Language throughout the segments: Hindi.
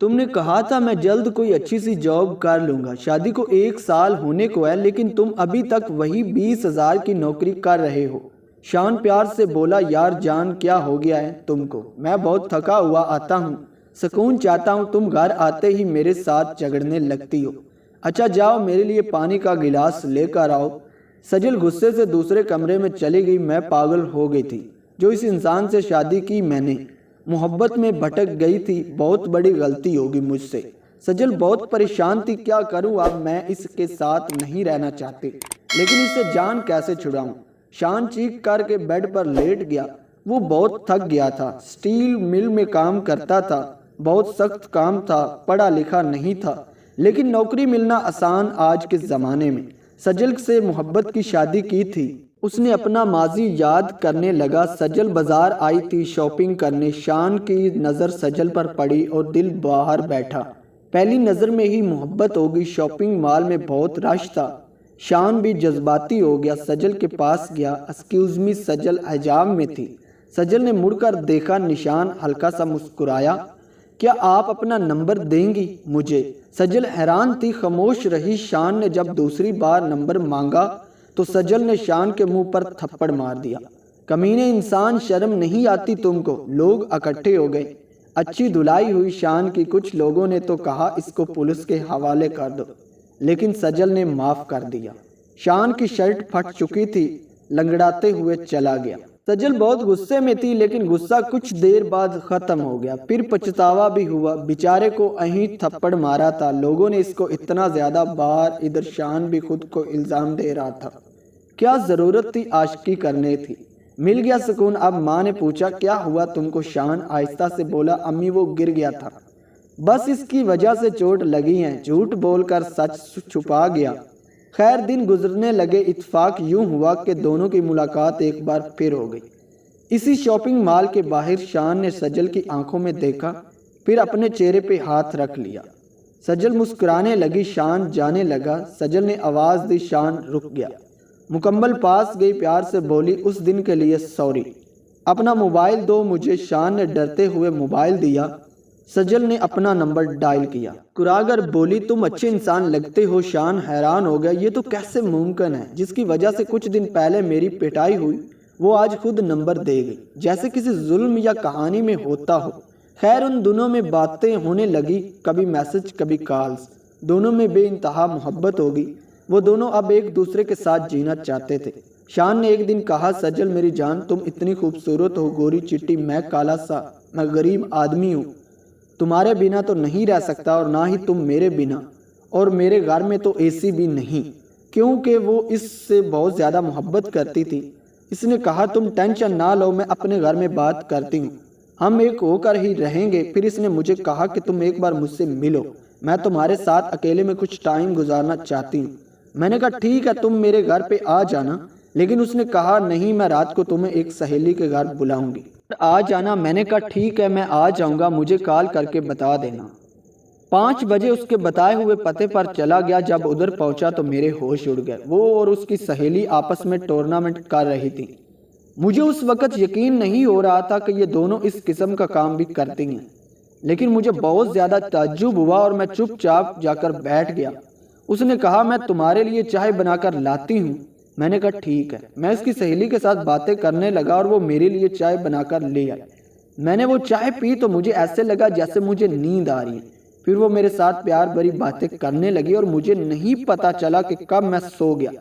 तुमने कहा था मैं जल्द कोई अच्छी सी जॉब कर लूंगा, शादी को 1 साल होने को है, लेकिन तुम अभी तक वही 20,000 की नौकरी कर रहे हो। शान प्यार से बोला, यार जान क्या हो गया है तुमको? मैं बहुत थका हुआ आता हूँ, सुकून चाहता हूँ, तुम घर आते ही मेरे साथ झगड़ने लगती हो। अच्छा जाओ मेरे लिए पानी का गिलास लेकर आओ। सजल गुस्से से दूसरे कमरे में चली गई। मैं पागल हो गई थी, जो इस इंसान से शादी की मैंने, मोहब्बत में भटक गई थी, बहुत बड़ी गलती होगी मुझसे। सजल बहुत परेशान थी, क्या करूं अब, मैं इसके साथ नहीं रहना चाहती, लेकिन इससे जान कैसे छुड़ाऊं। शान चीख करके बेड पर लेट गया। वो बहुत थक गया था, स्टील मिल में काम करता था, बहुत सख्त काम था, पढ़ा लिखा नहीं था, लेकिन नौकरी मिलना आसान आज के ज़माने में। सजल से मोहब्बत की शादी की थी। उसने अपना माजी याद करने लगा। सजल बाजार आई थी शॉपिंग करने। शान की नज़र सजल पर पड़ी और दिल बाहर बैठा। पहली नज़र में ही मोहब्बत हो गई। शॉपिंग मॉल में बहुत रश था। शान भी जज्बाती हो गया, सजल के पास गया। Excuse me. सजल हिजाब में थी। सजल ने मुड़कर देखा। निशान हल्का सा मुस्कुराया। क्या आप अपना नंबर देंगी मुझे? सजल हैरान थी, खामोश रही। शान ने जब दूसरी बार नंबर मांगा तो सजल ने शान के मुंह पर थप्पड़ मार दिया। कमीने इंसान, शर्म नहीं आती तुमको? लोग इकट्ठे हो गए। अच्छी धुलाई हुई शान की। कुछ लोगों ने तो कहा इसको पुलिस के हवाले कर दो, लेकिन सजल ने माफ कर दिया। शान की शर्ट फट चुकी थी, लंगड़ाते हुए चला गया। सजल बहुत गुस्से में थी, लेकिन गुस्सा कुछ देर बाद खत्म हो गया। फिर पछतावा भी हुआ, बेचारे को अहीं थप्पड़ मारा था, लोगों ने इसको इतना ज्यादा बार। इधर शान भी खुद को इल्जाम दे रहा था, क्या जरूरत थी आशिकी करने थी। मिल गया सुकून। अब माँ ने पूछा, क्या हुआ तुमको? शान आहिस्ता से बोला, अम्मी वो गिर गया था, बस इसकी वजह से चोट लगी है। झूठ बोलकर सच छुपा गया। खैर दिन गुजरने लगे। इत्तेफाक यूं हुआ कि दोनों की मुलाकात एक बार फिर हो गई। इसी शॉपिंग मॉल के बाहर शान ने सजल की आंखों में देखा, फिर अपने चेहरे पे हाथ रख लिया। सजल मुस्कुराने लगी, शान जाने लगा। सजल ने आवाज दी, शान रुक गया। मुकम्मल पास गई, प्यार से बोली, उस दिन के लिए सॉरी। अपना मोबाइल दो मुझे। शान ने डरते हुए मोबाइल दिया। सजल ने अपना नंबर डायल किया। कुरागर बोली, तुम अच्छे इंसान लगते हो। शान हैरान हो गया, ये तो कैसे मुमकिन है? जिसकी वजह से कुछ दिन पहले मेरी पिटाई हुई, वो आज खुद नंबर दे गई, जैसे किसी जुल्म या कहानी में होता हो। खैर उन दोनों में बातें होने लगी, कभी मैसेज कभी कॉल्स। दोनों में बेइंतहा मोहब्बत होगी। वो दोनों अब एक दूसरे के साथ जीना चाहते थे। शान ने एक दिन कहा, सजल मेरी जान, तुम इतनी खूबसूरत हो, गोरी चिट्टी, मैं काला सा, मैं गरीब आदमी हूँ, तुम्हारे बिना तो नहीं रह सकता, और ना ही तुम मेरे बिना, और मेरे घर में तो एसी भी नहीं, क्योंकि वो इससे बहुत ज़्यादा मोहब्बत करती थी। इसने कहा, तुम टेंशन ना लो, मैं अपने घर में बात करती हूँ, हम एक होकर ही रहेंगे। फिर इसने मुझे कहा कि तुम एक बार मुझसे मिलो, मैं तुम्हारे साथ अकेले में कुछ टाइम गुजारना चाहती हूँ। मैंने कहा ठीक है, तुम मेरे घर पे आ जाना, लेकिन उसने कहा नहीं, मैं रात को तुम्हें एक सहेली के घर बुलाऊंगी, आ जाना। मैंने कहा ठीक है, मैं आ जाऊंगा, मुझे कॉल करके बता देना। 5 बजे उसके बताए हुए पते पर चला गया। जब उधर पहुंचा तो मेरे होश उड़ गए। वो और उसकी सहेली आपस में टूर्नामेंट कर रही थी। मुझे उस वक्त यकीन नहीं हो रहा था कि ये दोनों इस किस्म का काम भी करती हैं, लेकिन मुझे बहुत ज़्यादा ताज्जुब हुआ और मैं चुपचाप जाकर बैठ गया। उसने कहा, मैं तुम्हारे लिए चाय बनाकर लाती हूँ। मैंने कहा ठीक है। मैं उसकी सहेली के साथ बातें करने लगा और वो मेरे लिए चाय बनाकर ले आई। मैंने वो चाय पी तो मुझे ऐसे लगा जैसे मुझे नींद आ रही है। फिर वो मेरे साथ प्यार भरी बातें करने लगी और मुझे नहीं पता चला कि कब मैं सो गया।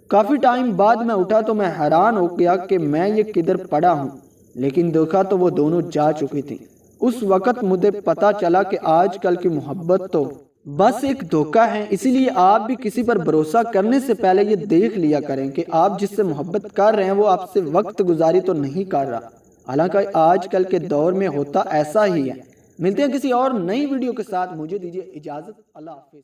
काफ़ी टाइम बाद मैं उठा तो मैं हैरान हो गया कि मैं ये किधर पड़ा हूँ, लेकिन देखा तो वो दोनों जा चुकी थी। उस वक़्त मुझे पता चला कि आजकल की मोहब्बत तो बस एक धोखा है। इसीलिए आप भी किसी पर भरोसा करने से पहले ये देख लिया करें कि आप जिससे मोहब्बत कर रहे हैं वो आपसे वक्त गुजारी तो नहीं कर रहा। हालांकि आजकल के दौर में होता ऐसा ही है। मिलते हैं किसी और नई वीडियो के साथ, मुझे दीजिए इजाज़त। अल्लाह हाफिज़।